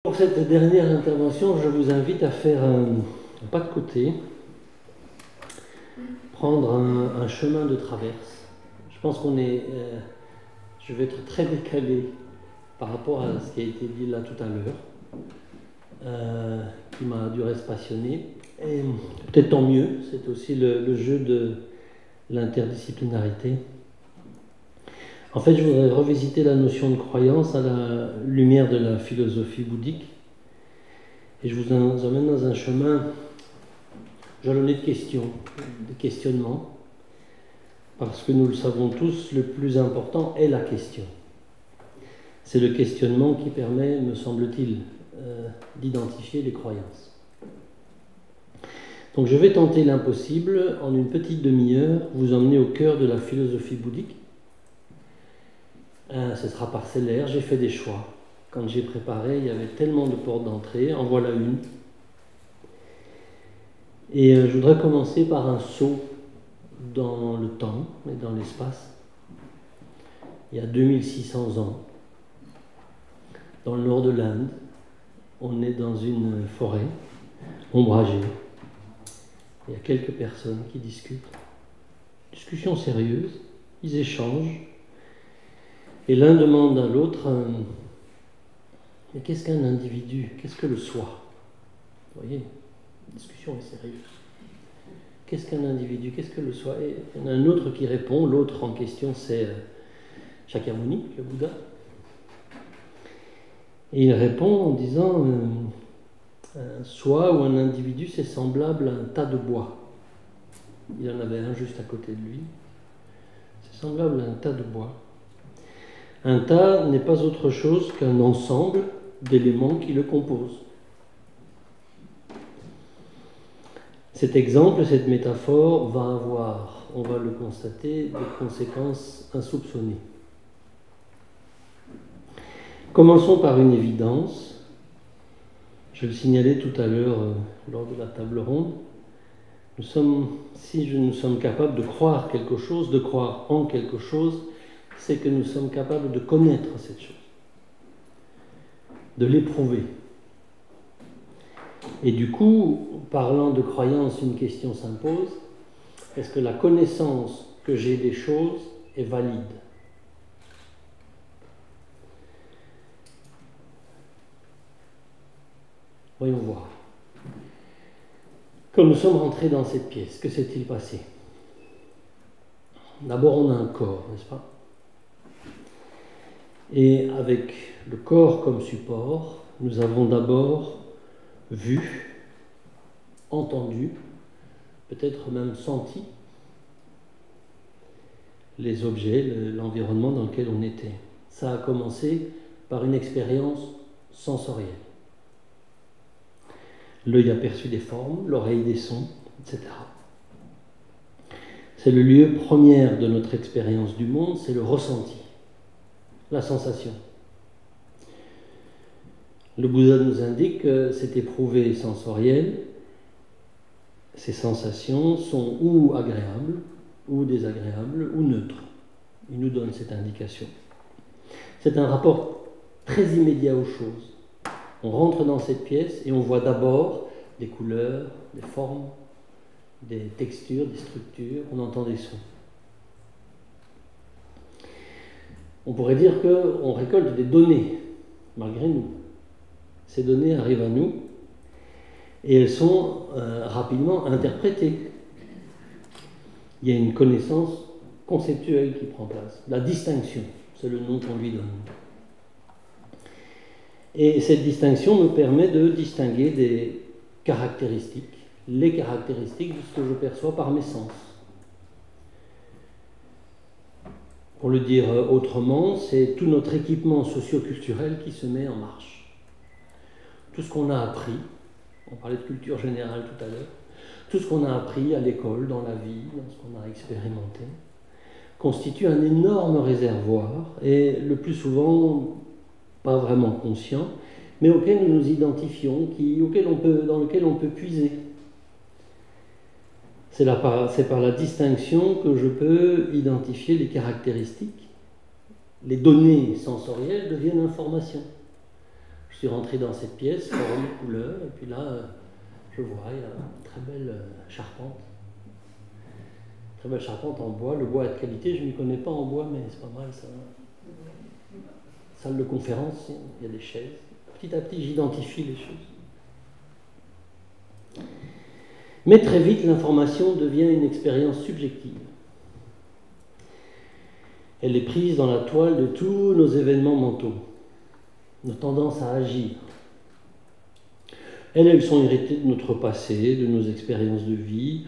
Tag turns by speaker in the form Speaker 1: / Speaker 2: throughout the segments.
Speaker 1: Pour cette dernière intervention, je vous invite à faire un pas de côté, prendre un chemin de traverse. Je pense je vais être très décalé par rapport à ce qui a été dit là tout à l'heure, qui m'a du reste passionné. Et peut-être tant mieux, c'est aussi le jeu de l'interdisciplinarité. En fait, je voudrais revisiter la notion de croyance à la lumière de la philosophie bouddhique. Et je vous emmène dans un chemin jalonné de questions, de questionnements, parce que nous le savons tous, le plus important est la question. C'est le questionnement qui permet, me semble-t-il, d'identifier les croyances. Donc je vais tenter l'impossible, en une petite demi-heure, vous emmener au cœur de la philosophie bouddhique. Ce sera parcellaire, j'ai fait des choix. Quand j'ai préparé, il y avait tellement de portes d'entrée, en voilà une. Et je voudrais commencer par un saut dans le temps et dans l'espace. Il y a 2600 ans, dans le nord de l'Inde, on est dans une forêt ombragée. Il y a quelques personnes qui discutent. Discussion sérieuse, ils échangent. Et l'un demande à l'autre, mais qu'est-ce qu'un individu? Qu'est-ce que le soi? Vous voyez, la discussion est sérieuse. Qu'est-ce qu'un individu? Qu'est-ce que le soi? Et il y en a un autre qui répond, l'autre en question c'est Shakyamuni, le Bouddha. Et il répond en disant, un soi ou un individu c'est semblable à un tas de bois. Il y en avait un juste à côté de lui. C'est semblable à un tas de bois. Un tas n'est pas autre chose qu'un ensemble d'éléments qui le composent. Cet exemple, cette métaphore va avoir, on va le constater, des conséquences insoupçonnées. Commençons par une évidence. Je le signalais tout à l'heure lors de la table ronde. Si nous sommes capables de croire quelque chose, de croire en quelque chose, c'est que nous sommes capables de connaître cette chose, de l'éprouver. Et du coup, parlant de croyance, une question s'impose. Est-ce que la connaissance que j'ai des choses est valide? Voyons voir. Quand nous sommes rentrés dans cette pièce, que s'est-il passé? D'abord, on a un corps, n'est-ce pas? Et avec le corps comme support, nous avons d'abord vu, entendu, peut-être même senti les objets, l'environnement dans lequel on était. Ça a commencé par une expérience sensorielle. L'œil a perçu des formes, l'oreille des sons, etc. C'est le lieu premier de notre expérience du monde, c'est le ressenti, la sensation. Le Bouddha nous indique que c'est éprouvé sensoriel. Ces sensations sont ou agréables, ou désagréables, ou neutres. Il nous donne cette indication. C'est un rapport très immédiat aux choses. On rentre dans cette pièce et on voit d'abord des couleurs, des formes, des textures, des structures, on entend des sons. On pourrait dire qu'on récolte des données, malgré nous. Ces données arrivent à nous et elles sont rapidement interprétées. Il y a une connaissance conceptuelle qui prend place. La distinction, c'est le nom qu'on lui donne. Et cette distinction me permet de distinguer des caractéristiques, les caractéristiques de ce que je perçois par mes sens. Pour le dire autrement, c'est tout notre équipement socio-culturel qui se met en marche. Tout ce qu'on a appris, on parlait de culture générale tout à l'heure, tout ce qu'on a appris à l'école, dans la vie, dans ce qu'on a expérimenté, constitue un énorme réservoir et le plus souvent pas vraiment conscient, mais auquel nous nous identifions, dans lequel on peut puiser. C'est par la distinction que je peux identifier les caractéristiques. Les données sensorielles deviennent informations. Je suis rentré dans cette pièce, forme, couleur, et puis là, je vois, il y a une très belle charpente. Très belle charpente en bois. Le bois est de qualité, je ne m'y connais pas en bois, mais c'est pas mal ça. Salle de conférence, il y a des chaises. Petit à petit, j'identifie les choses. Mais très vite, l'information devient une expérience subjective. Elle est prise dans la toile de tous nos événements mentaux, nos tendances à agir. Elles sont héritées de notre passé, de nos expériences de vie.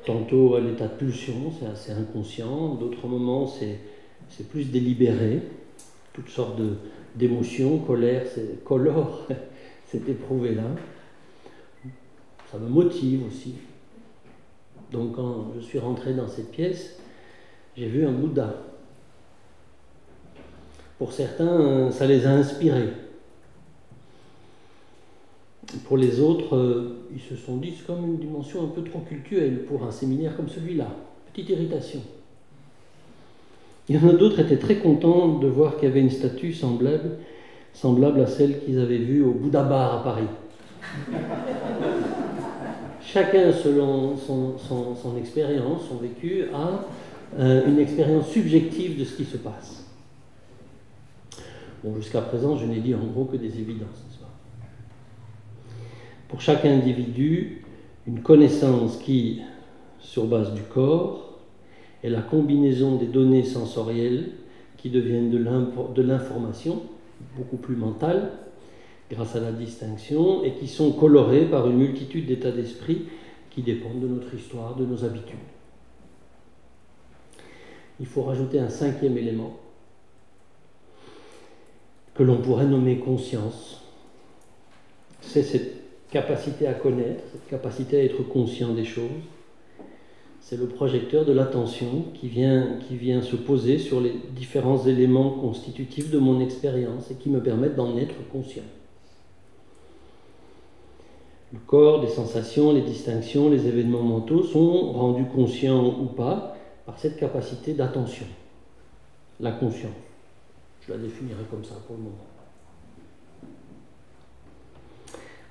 Speaker 1: Tantôt à l'état de pulsion, c'est assez inconscient. D'autres moments, c'est plus délibéré. Toutes sortes d'émotions, colère, colore cette éprouvée-là. Ça me motive aussi. Donc quand je suis rentré dans cette pièce, j'ai vu un Bouddha. Pour certains, ça les a inspirés. Pour les autres, ils se sont dit, c'est comme une dimension un peu trop cultuelle pour un séminaire comme celui-là. Petite irritation. Il y en a d'autres qui étaient très contents de voir qu'il y avait une statue semblable à celle qu'ils avaient vue au Bouddha Bar à Paris. Chacun, selon son expérience, son vécu, a une expérience subjective de ce qui se passe. Bon, jusqu'à présent, je n'ai dit en gros que des évidences, n'est-ce pas ? Pour chaque individu, une connaissance qui, sur base du corps, est la combinaison des données sensorielles qui deviennent de l'information, beaucoup plus mentale, grâce à la distinction, et qui sont colorées par une multitude d'états d'esprit qui dépendent de notre histoire, de nos habitudes. Il faut rajouter un cinquième élément que l'on pourrait nommer conscience. C'est cette capacité à connaître, cette capacité à être conscient des choses. C'est le projecteur de l'attention qui vient se poser sur les différents éléments constitutifs de mon expérience et qui me permettent d'en être conscient. Le corps, les sensations, les distinctions, les événements mentaux sont rendus conscients ou pas par cette capacité d'attention, la conscience. Je la définirai comme ça pour le moment.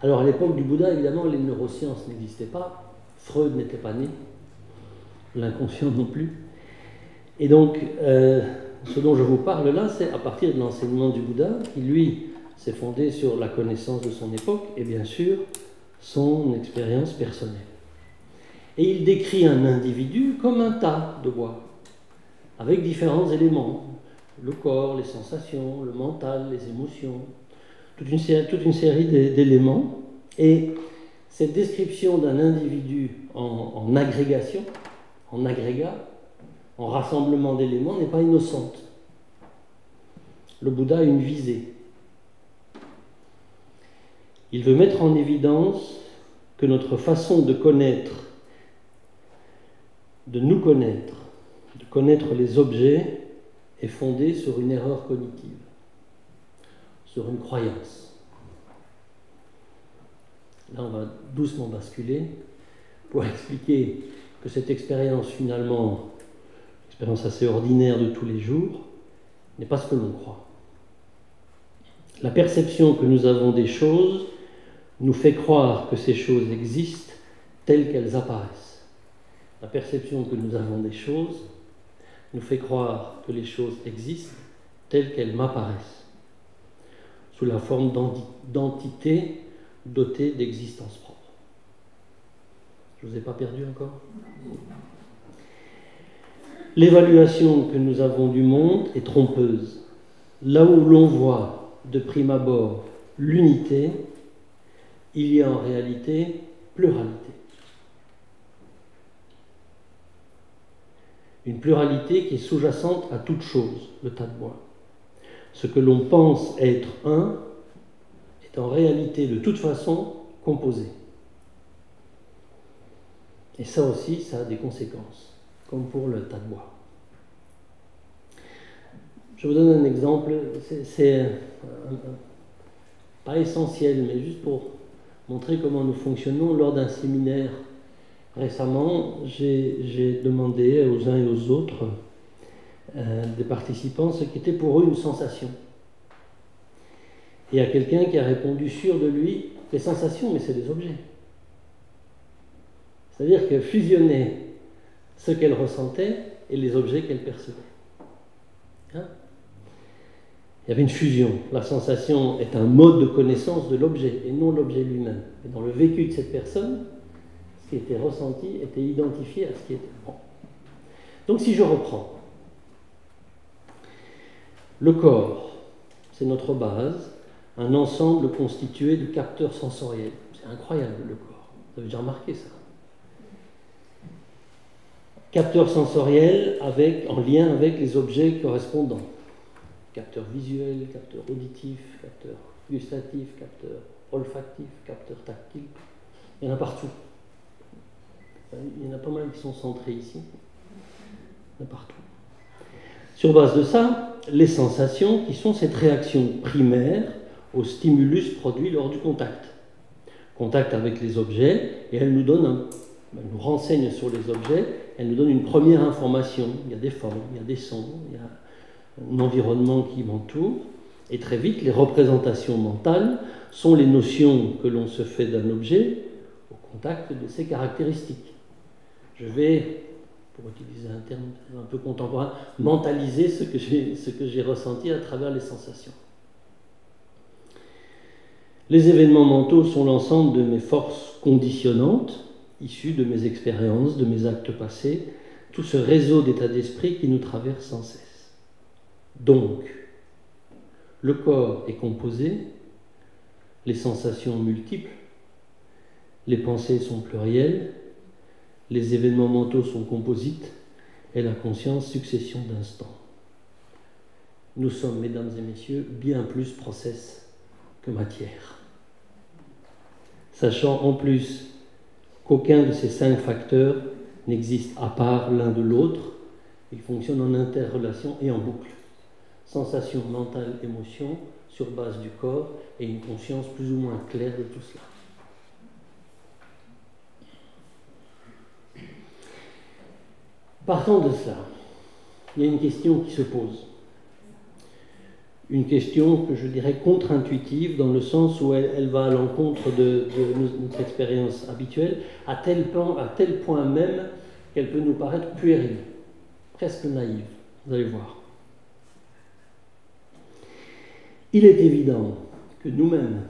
Speaker 1: Alors à l'époque du Bouddha, évidemment, les neurosciences n'existaient pas, Freud n'était pas né, l'inconscient non plus. Et donc, ce dont je vous parle là, c'est à partir de l'enseignement du Bouddha, qui lui s'est fondé sur la connaissance de son époque et bien sûr son expérience personnelle. Et il décrit un individu comme un tas de bois, avec différents éléments, le corps, les sensations, le mental, les émotions, toute une série d'éléments. Et cette description d'un individu en agrégation, en agrégat, en rassemblement d'éléments, n'est pas innocente. Le Bouddha a une visée. Il veut mettre en évidence que notre façon de connaître, de nous connaître, de connaître les objets, est fondée sur une erreur cognitive, sur une croyance. Là, on va doucement basculer pour expliquer que cette expérience, finalement, expérience assez ordinaire de tous les jours, n'est pas ce que l'on croit. La perception que nous avons des choses nous fait croire que ces choses existent telles qu'elles apparaissent. La perception que nous avons des choses nous fait croire que les choses existent telles qu'elles m'apparaissent, sous la forme d'entités dotées d'existence propre. Je ne vous ai pas perdu encore ? L'évaluation que nous avons du monde est trompeuse. Là où l'on voit de prime abord l'unité, il y a en réalité pluralité. Une pluralité qui est sous-jacente à toute chose, le tas de bois. Ce que l'on pense être un est en réalité de toute façon composé. Et ça aussi, ça a des conséquences, comme pour le tas de bois. Je vous donne un exemple, c'est pas essentiel, mais juste pour montrer comment nous fonctionnons. Lors d'un séminaire récemment, j'ai demandé aux uns et aux autres des participants ce qui était pour eux une sensation. Et il y a quelqu'un qui a répondu sûr de lui, les sensations, mais c'est des objets. C'est-à-dire qu'elle fusionnait ce qu'elle ressentait et les objets qu'elle percevait. Hein? Il y avait une fusion. La sensation est un mode de connaissance de l'objet et non l'objet lui-même. Et dans le vécu de cette personne, ce qui était ressenti était identifié à ce qui était bon. Donc si je reprends, le corps, c'est notre base, un ensemble constitué de capteurs sensoriels. C'est incroyable le corps. Vous avez déjà remarqué ça? Capteurs sensoriels en lien avec les objets correspondants. Capteurs visuels, capteurs auditifs, capteurs gustatifs, capteurs olfactifs, capteurs tactiles. Il y en a partout. Il y en a pas mal qui sont centrés ici. Il y en a partout. Sur base de ça, les sensations qui sont cette réaction primaire au stimulus produit lors du contact. Contact avec les objets, et elle nous nous renseigne sur les objets, elle nous donne une première information. Il y a des formes, il y a des sons, il y a un environnement qui m'entoure, et très vite, les représentations mentales sont les notions que l'on se fait d'un objet au contact de ses caractéristiques. Je vais, pour utiliser un terme un peu contemporain, mentaliser ce que j'ai ressenti à travers les sensations. Les événements mentaux sont l'ensemble de mes forces conditionnantes, issues de mes expériences, de mes actes passés, tout ce réseau d'états d'esprit qui nous traverse sans cesse. Donc, le corps est composé, les sensations multiples, les pensées sont plurielles, les événements mentaux sont composites, et la conscience succession d'instants. Nous sommes, mesdames et messieurs, bien plus process que matière. Sachant en plus qu'aucun de ces 5 facteurs n'existe à part l'un de l'autre, ils fonctionnent en interrelation et en boucle. Sensation, mentale, émotion, sur base du corps, et une conscience plus ou moins claire de tout cela. Partant de cela, il y a une question qui se pose. Une question que je dirais contre-intuitive, dans le sens où elle va à l'encontre de notre expérience habituelle, à tel point même qu'elle peut nous paraître puérile, presque naïve. Vous allez voir. Il est évident que nous-mêmes,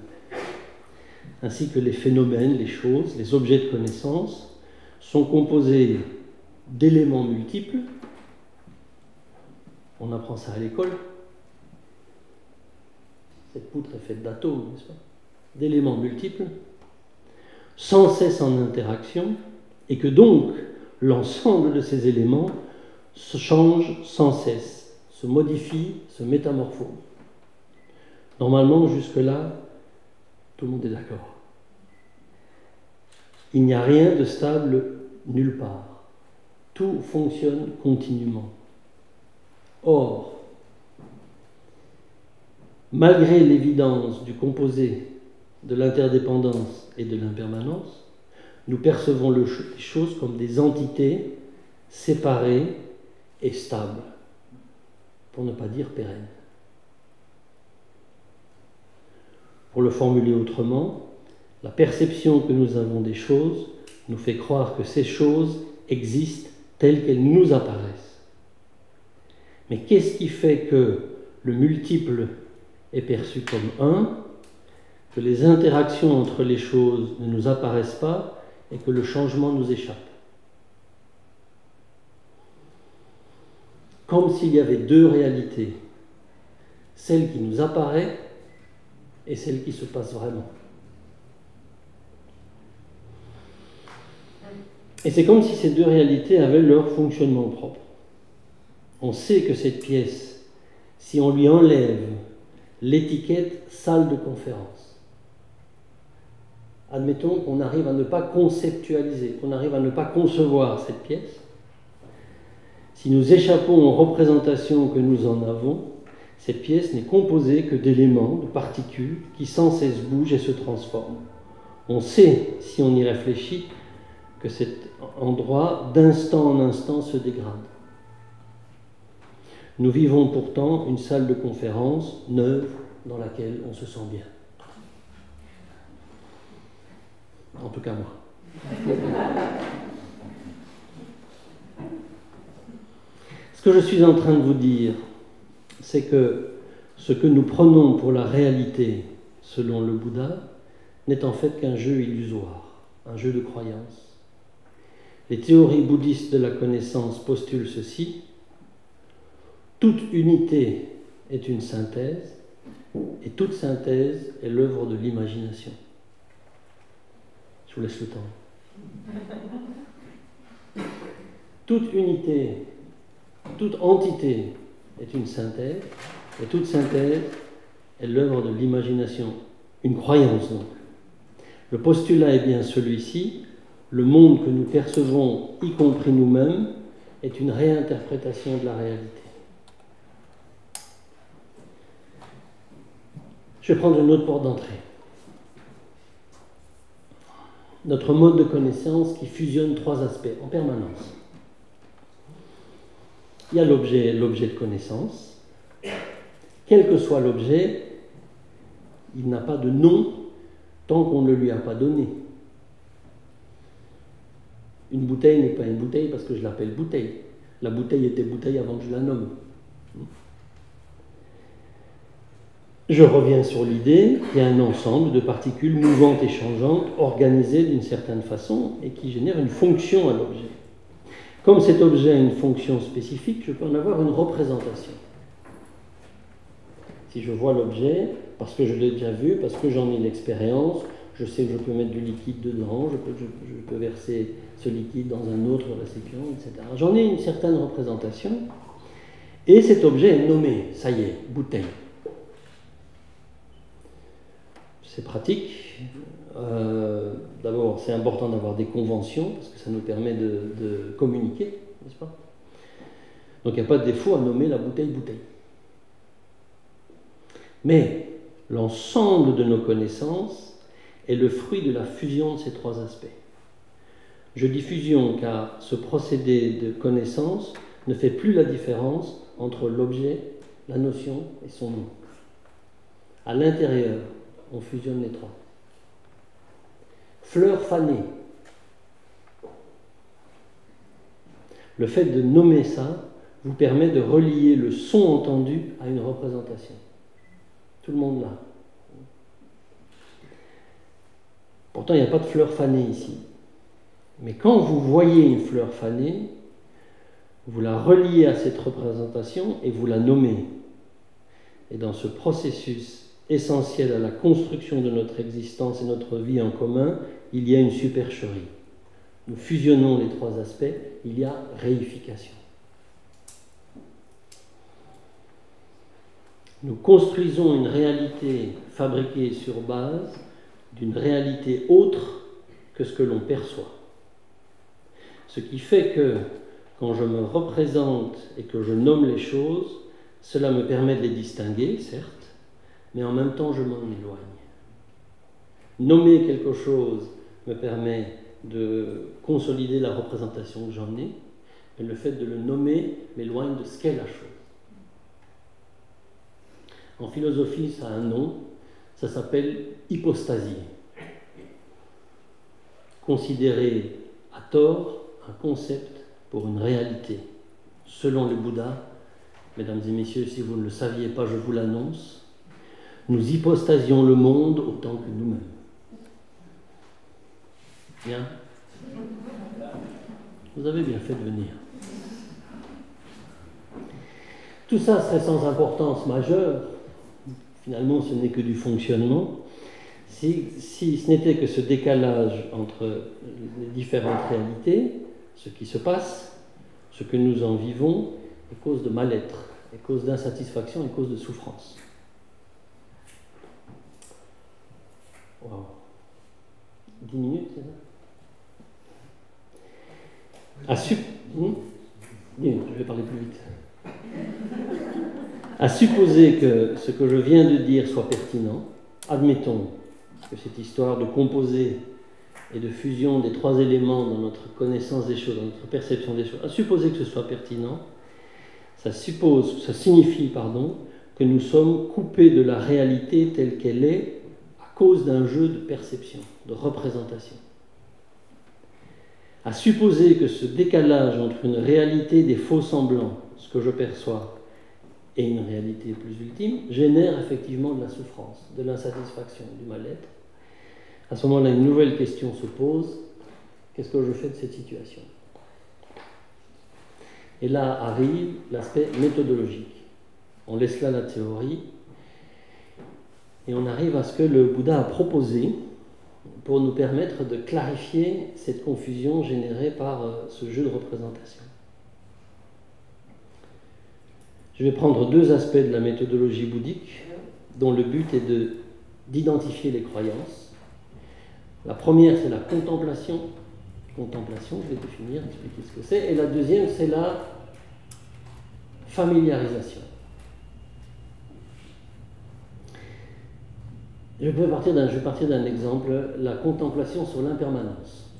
Speaker 1: ainsi que les phénomènes, les choses, les objets de connaissance, sont composés d'éléments multiples. On apprend ça à l'école. Cette poutre est faite d'atomes, n'est-ce pas? D'éléments multiples, sans cesse en interaction, et que donc l'ensemble de ces éléments se change sans cesse, se modifie, se métamorphose. Normalement, jusque-là, tout le monde est d'accord. Il n'y a rien de stable nulle part. Tout fonctionne continuellement. Or, malgré l'évidence du composé, de l'interdépendance et de l'impermanence, nous percevons les choses comme des entités séparées et stables, pour ne pas dire pérennes. Pour le formuler autrement, la perception que nous avons des choses nous fait croire que ces choses existent telles qu'elles nous apparaissent. Mais qu'est-ce qui fait que le multiple est perçu comme un, que les interactions entre les choses ne nous apparaissent pas et que le changement nous échappe? Comme s'il y avait 2 réalités, celle qui nous apparaît et celle qui se passe vraiment. Et c'est comme si ces 2 réalités avaient leur fonctionnement propre. On sait que cette pièce, si on lui enlève l'étiquette salle de conférence, admettons qu'on arrive à ne pas conceptualiser, qu'on arrive à ne pas concevoir cette pièce, si nous échappons aux représentations que nous en avons, cette pièce n'est composée que d'éléments, de particules qui sans cesse bougent et se transforment. On sait, si on y réfléchit, que cet endroit, d'instant en instant, se dégrade. Nous vivons pourtant une salle de conférence neuve dans laquelle on se sent bien. En tout cas, moi. Ce que je suis en train de vous dire, c'est que ce que nous prenons pour la réalité, selon le Bouddha, n'est en fait qu'un jeu illusoire, un jeu de croyance. Les théories bouddhistes de la connaissance postulent ceci: toute unité est une synthèse, et toute synthèse est l'œuvre de l'imagination. Je vous laisse le temps. Toute unité, toute entité est une synthèse, et toute synthèse est l'œuvre de l'imagination. Une croyance, donc. Le postulat est bien celui-ci: le monde que nous percevons, y compris nous-mêmes, est une réinterprétation de la réalité. Je vais prendre une autre porte d'entrée. Notre mode de connaissance qui fusionne trois aspects en permanence. Il y a l'objet de connaissance. Quel que soit l'objet, il n'a pas de nom tant qu'on ne lui a pas donné. Une bouteille n'est pas une bouteille parce que je l'appelle bouteille. La bouteille était bouteille avant que je la nomme. Je reviens sur l'idée qu'il y a un ensemble de particules mouvantes et changeantes, organisées d'une certaine façon et qui génèrent une fonction à l'objet. Comme cet objet a une fonction spécifique, je peux en avoir une représentation. Si je vois l'objet, parce que je l'ai déjà vu, parce que j'en ai l'expérience, je sais que je peux mettre du liquide dedans, je peux verser ce liquide dans un autre récipient, etc. J'en ai une certaine représentation, et cet objet est nommé, ça y est, bouteille. C'est pratique. D'abord, c'est important d'avoir des conventions, parce que ça nous permet de communiquer, n'est-ce pas? Donc il n'y a pas de défaut à nommer la bouteille bouteille. Mais l'ensemble de nos connaissances est le fruit de la fusion de ces trois aspects. Je dis fusion car ce procédé de connaissance ne fait plus la différence entre l'objet, la notion et son nom. À l'intérieur, on fusionne les trois. Fleur fanée. Le fait de nommer ça vous permet de relier le son entendu à une représentation. Tout le monde l'a. Pourtant, il n'y a pas de fleur fanée ici. Mais quand vous voyez une fleur fanée, vous la reliez à cette représentation et vous la nommez. Et dans ce processus essentiel à la construction de notre existence et notre vie en commun, il y a une supercherie. Nous fusionnons les trois aspects, il y a réification. Nous construisons une réalité fabriquée sur base d'une réalité autre que ce que l'on perçoit. Ce qui fait que, quand je me représente et que je nomme les choses, cela me permet de les distinguer, certes, mais en même temps je m'en éloigne. Nommer quelque chose me permet de consolider la représentation que j'en ai, mais le fait de le nommer m'éloigne de ce qu'est la chose. En philosophie, ça a un nom, ça s'appelle hypostasie. Considérer à tort un concept pour une réalité. Selon le Bouddha, mesdames et messieurs, si vous ne le saviez pas, je vous l'annonce, nous hypostasions le monde autant que nous-mêmes. Bien? Vous avez bien fait de venir. Tout ça serait sans importance majeure. Finalement, ce n'est que du fonctionnement. Si ce n'était que ce décalage entre les différentes réalités, ce qui se passe, ce que nous en vivons, est cause de mal-être, est cause d'insatisfaction, est cause de souffrance. Wow. 10 minutes, c'est ça? 10 minutes, je vais parler plus vite. À supposer que ce que je viens de dire soit pertinent, admettons que cette histoire de composé et de fusion des trois éléments dans notre connaissance des choses, dans notre perception des choses, à supposer que ce soit pertinent, ça signifie que nous sommes coupés de la réalité telle qu'elle est à cause d'un jeu de perception, de représentation. À supposer que ce décalage entre une réalité des faux semblants, ce que je perçois, et une réalité plus ultime, génère effectivement de la souffrance, de l'insatisfaction, du mal-être. À ce moment-là, une nouvelle question se pose. Qu'est-ce que je fais de cette situation? Et là arrive l'aspect méthodologique. On laisse là la théorie et on arrive à ce que le Bouddha a proposé pour nous permettre de clarifier cette confusion générée par ce jeu de représentation. Je vais prendre deux aspects de la méthodologie bouddhique dont le but est d'identifier les croyances. La première, c'est la contemplation. Contemplation, je vais définir, expliquer ce que c'est. Et la deuxième, c'est la familiarisation. Je vais partir d'un exemple, la contemplation sur l'impermanence.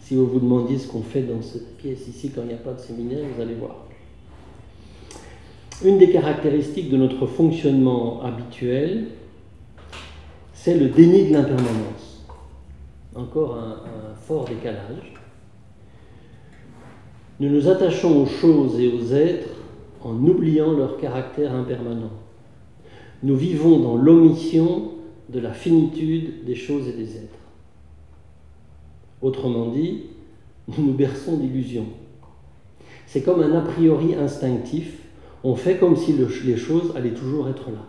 Speaker 1: Si vous vous demandiez ce qu'on fait dans cette pièce ici quand il n'y a pas de séminaire, vous allez voir. Une des caractéristiques de notre fonctionnement habituel, c'est le déni de l'impermanence. Encore un fort décalage. Nous nous attachons aux choses et aux êtres en oubliant leur caractère impermanent. Nous vivons dans l'omission de la finitude des choses et des êtres. Autrement dit, nous nous berçons d'illusions. C'est comme un a priori instinctif. On fait comme si les choses allaient toujours être là.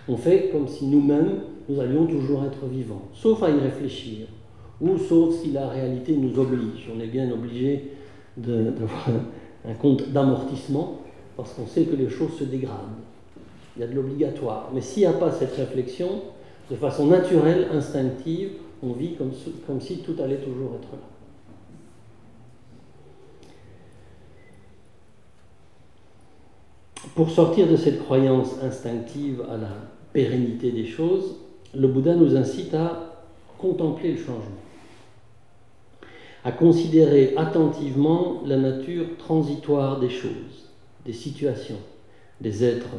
Speaker 1: On fait comme si nous-mêmes, nous allions toujours être vivants, sauf à y réfléchir, ou sauf si la réalité nous oblige. On est bien obligé d'avoir un compte d'amortissement, parce qu'on sait que les choses se dégradent. Il y a de l'obligatoire. Mais s'il n'y a pas cette réflexion, de façon naturelle, instinctive, on vit comme si tout allait toujours être là. Pour sortir de cette croyance instinctive à la pérennité des choses, le Bouddha nous incite à contempler le changement, à considérer attentivement la nature transitoire des choses, des situations, des êtres.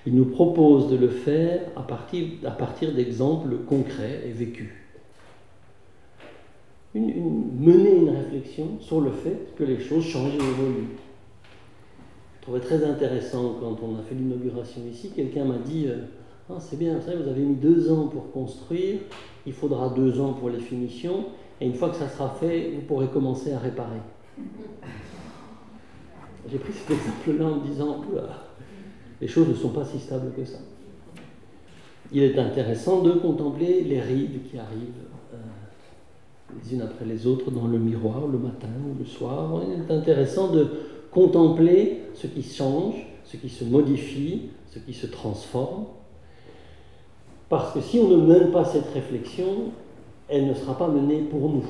Speaker 1: Il nous propose de le faire à partir d'exemples concrets et vécus. Mener une réflexion sur le fait que les choses changent et évoluent. Je trouvais très intéressant quand on a fait l'inauguration ici, quelqu'un m'a dit « c'est bien, vous avez mis 2 ans pour construire, il faudra 2 ans pour les finitions, et une fois que ça sera fait, vous pourrez commencer à réparer. » J'ai pris cet exemple-là en me disant « les choses ne sont pas si stables que ça. » Il est intéressant de contempler les rides qui arrivent les unes après les autres dans le miroir, le matin ou le soir. Il est intéressant de contempler ce qui change, ce qui se modifie, ce qui se transforme. Parce que si on ne mène pas cette réflexion, elle ne sera pas menée pour nous,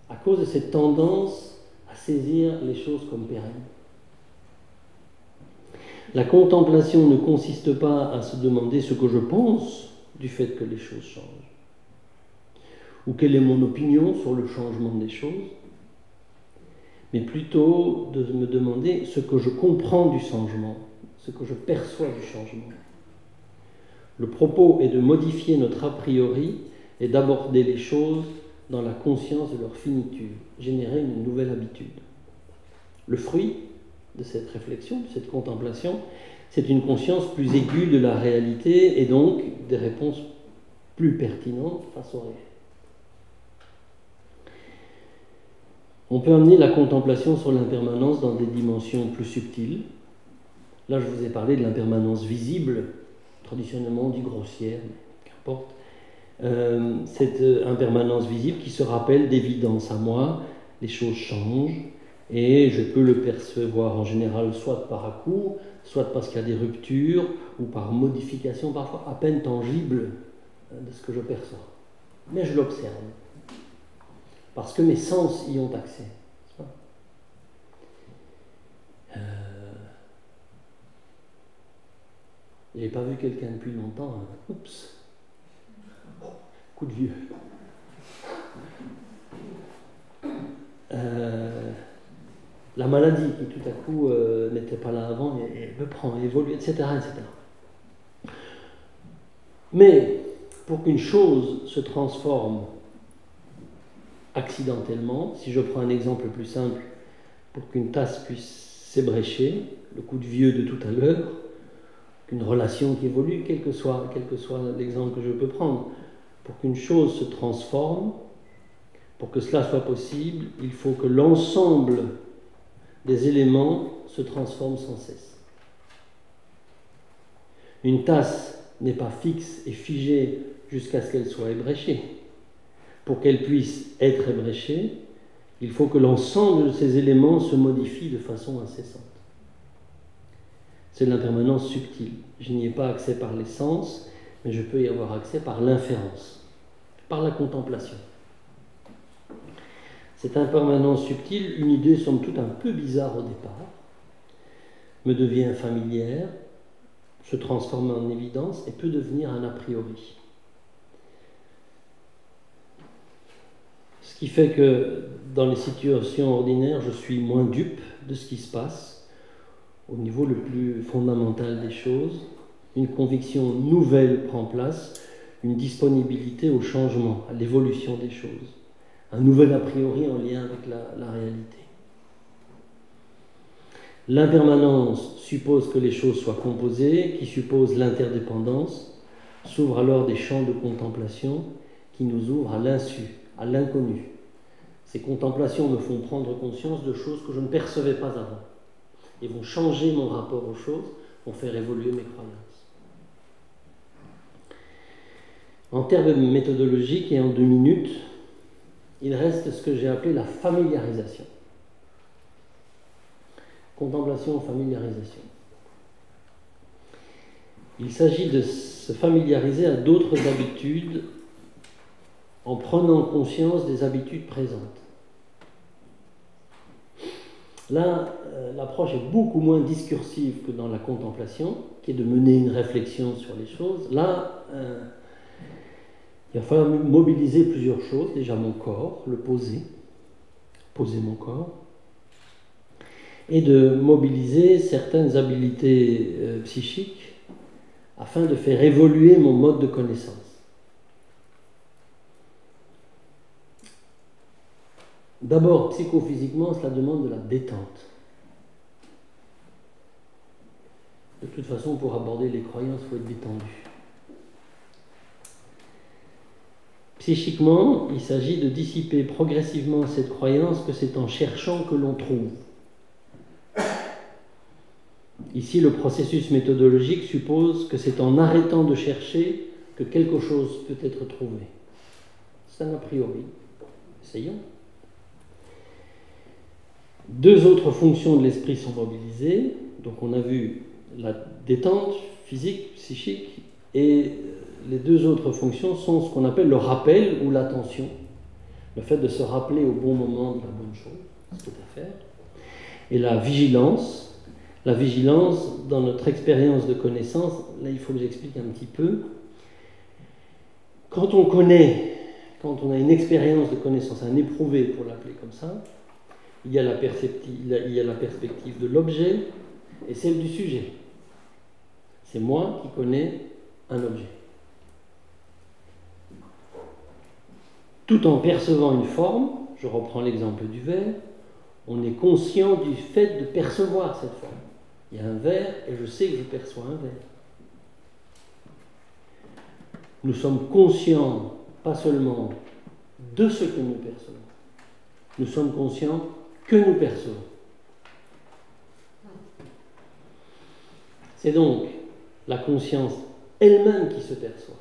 Speaker 1: à cause de cette tendance à saisir les choses comme pérennes. La contemplation ne consiste pas à se demander ce que je pense du fait que les choses changent, ou quelle est mon opinion sur le changement des choses, mais plutôt de me demander ce que je comprends du changement, ce que je perçois du changement. Le propos est de modifier notre a priori et d'aborder les choses dans la conscience de leur finitude, générer une nouvelle habitude. Le fruit de cette réflexion, de cette contemplation, c'est une conscience plus aiguë de la réalité et donc des réponses plus pertinentes face au réel. On peut amener la contemplation sur l'impermanence dans des dimensions plus subtiles. Là, je vous ai parlé de l'impermanence visible, traditionnellement on dit grossière, mais qu'importe. Cette impermanence visible qui se rappelle d'évidence à moi, les choses changent, et je peux le percevoir en général soit par à-coup, soit parce qu'il y a des ruptures, ou par modification parfois à peine tangible de ce que je perçois. Mais je l'observe. Parce que mes sens y ont accès. Je n'ai pas vu quelqu'un depuis longtemps. Oups. Coup de vieux. La maladie qui tout à coup n'était pas là avant et me prend, évolue, etc., etc. Mais pour qu'une chose se transforme accidentellement, si je prends un exemple plus simple, pour qu'une tasse puisse s'ébrécher, le coup de vieux de tout à l'heure, qu'une relation qui évolue, quel que soit l'exemple que je peux prendre, pour qu'une chose se transforme, pour que cela soit possible, il faut que l'ensemble des éléments se transforment sans cesse. Une tasse n'est pas fixe et figée jusqu'à ce qu'elle soit ébréchée. Pour qu'elle puisse être ébréchée, il faut que l'ensemble de ces éléments se modifie de façon incessante. C'est l'impermanence subtile. Je n'y ai pas accès par les sens, mais je peux y avoir accès par l'inférence, par la contemplation. Cette impermanence subtile, une idée somme toute un peu bizarre au départ, me devient familière, se transforme en évidence et peut devenir un a priori. Ce qui fait que dans les situations ordinaires, je suis moins dupe de ce qui se passe au niveau le plus fondamental des choses. Une conviction nouvelle prend place, une disponibilité au changement, à l'évolution des choses, un nouvel a priori en lien avec la réalité. L'impermanence suppose que les choses soient composées, qui suppose l'interdépendance, s'ouvrent alors des champs de contemplation qui nous ouvrent à l'insu, à l'inconnu. Ces contemplations me font prendre conscience de choses que je ne percevais pas avant et vont changer mon rapport aux choses, vont faire évoluer mes croyances. En termes méthodologiques et en 2 minutes, il reste ce que j'ai appelé la familiarisation. Contemplation, familiarisation. Il s'agit de se familiariser à d'autres habitudes en prenant conscience des habitudes présentes. Là, l'approche est beaucoup moins discursive que dans la contemplation, qui est de mener une réflexion sur les choses. Là, il va falloir mobiliser plusieurs choses. Déjà mon corps, le poser mon corps, et de mobiliser certaines habiletés psychiques afin de faire évoluer mon mode de connaissance. D'abord, psychophysiquement, cela demande de la détente. De toute façon, pour aborder les croyances, il faut être détendu. Psychiquement, il s'agit de dissiper progressivement cette croyance que c'est en cherchant que l'on trouve. Ici, le processus méthodologique suppose que c'est en arrêtant de chercher que quelque chose peut être trouvé. C'est un a priori. Essayons. 2 autres fonctions de l'esprit sont mobilisées. Donc on a vu la détente physique, psychique, et les 2 autres fonctions sont ce qu'on appelle le rappel ou l'attention. Le fait de se rappeler au bon moment de la bonne chose, c'est tout à faire. Et la vigilance. La vigilance, dans notre expérience de connaissance, là il faut que j'explique un petit peu. Quand on connaît, quand on a une expérience de connaissance, un éprouvé pour l'appeler comme ça, il y a la perspective de l'objet et celle du sujet. C'est moi qui connais un objet. Tout en percevant une forme, je reprends l'exemple du verre, on est conscient du fait de percevoir cette forme. Il y a un verre et je sais que je perçois un verre. Nous sommes conscients, pas seulement de ce que nous percevons, nous sommes conscients que nous percevons. C'est donc la conscience elle-même qui se perçoit.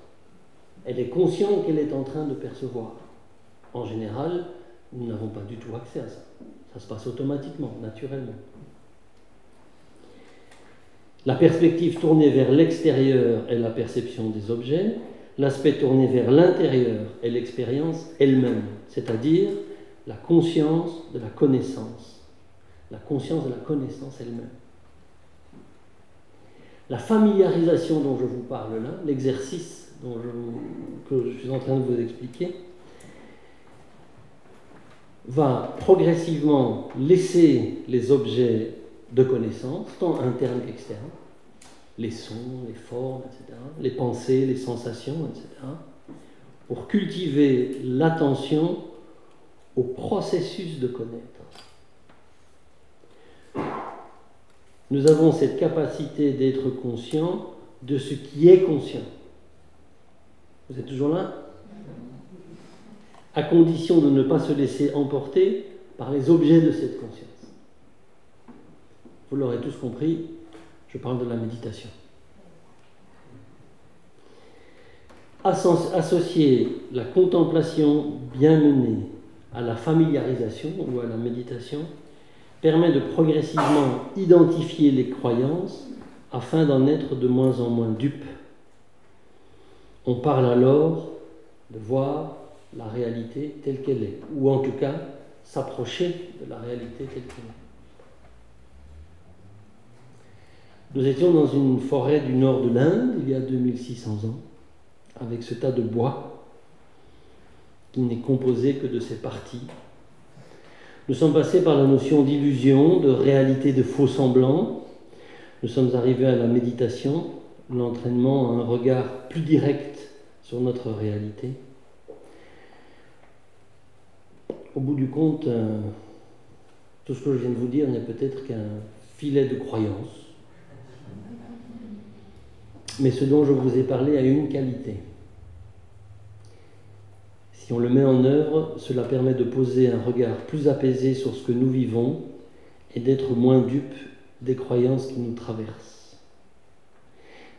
Speaker 1: Elle est consciente qu'elle est en train de percevoir. En général, nous n'avons pas du tout accès à ça. Ça se passe automatiquement, naturellement. La perspective tournée vers l'extérieur est la perception des objets. L'aspect tourné vers l'intérieur est l'expérience elle-même, c'est-à-dire la conscience de la connaissance. La conscience de la connaissance elle-même. La familiarisation dont je vous parle là, l'exercice que je suis en train de vous expliquer, va progressivement laisser les objets de connaissance, tant internes qu'externes, les sons, les formes, etc., les pensées, les sensations, etc., pour cultiver l'attention au processus de connaître. Nous avons cette capacité d'être conscient de ce qui est conscient. Vous êtes toujours là? À condition de ne pas se laisser emporter par les objets de cette conscience. Vous l'aurez tous compris, je parle de la méditation. Associer la contemplation bien menée à la familiarisation ou à la méditation permet de progressivement identifier les croyances afin d'en être de moins en moins dupe. On parle alors de voir la réalité telle qu'elle est, ou en tout cas s'approcher de la réalité telle qu'elle est. Nous étions dans une forêt du nord de l'Inde il y a 2600 ans, avec ce tas de bois qui n'est composé que de ses parties. Nous sommes passés par la notion d'illusion, de réalité de faux semblants. Nous sommes arrivés à la méditation, l'entraînement à un regard plus direct sur notre réalité. Au bout du compte, tout ce que je viens de vous dire n'est peut-être qu'un filet de croyance. Mais ce dont je vous ai parlé a une qualité. Si on le met en œuvre, cela permet de poser un regard plus apaisé sur ce que nous vivons et d'être moins dupe des croyances qui nous traversent.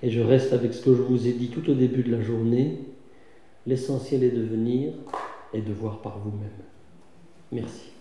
Speaker 1: Et je reste avec ce que je vous ai dit tout au début de la journée. L'essentiel est de venir et de voir par vous-même. Merci.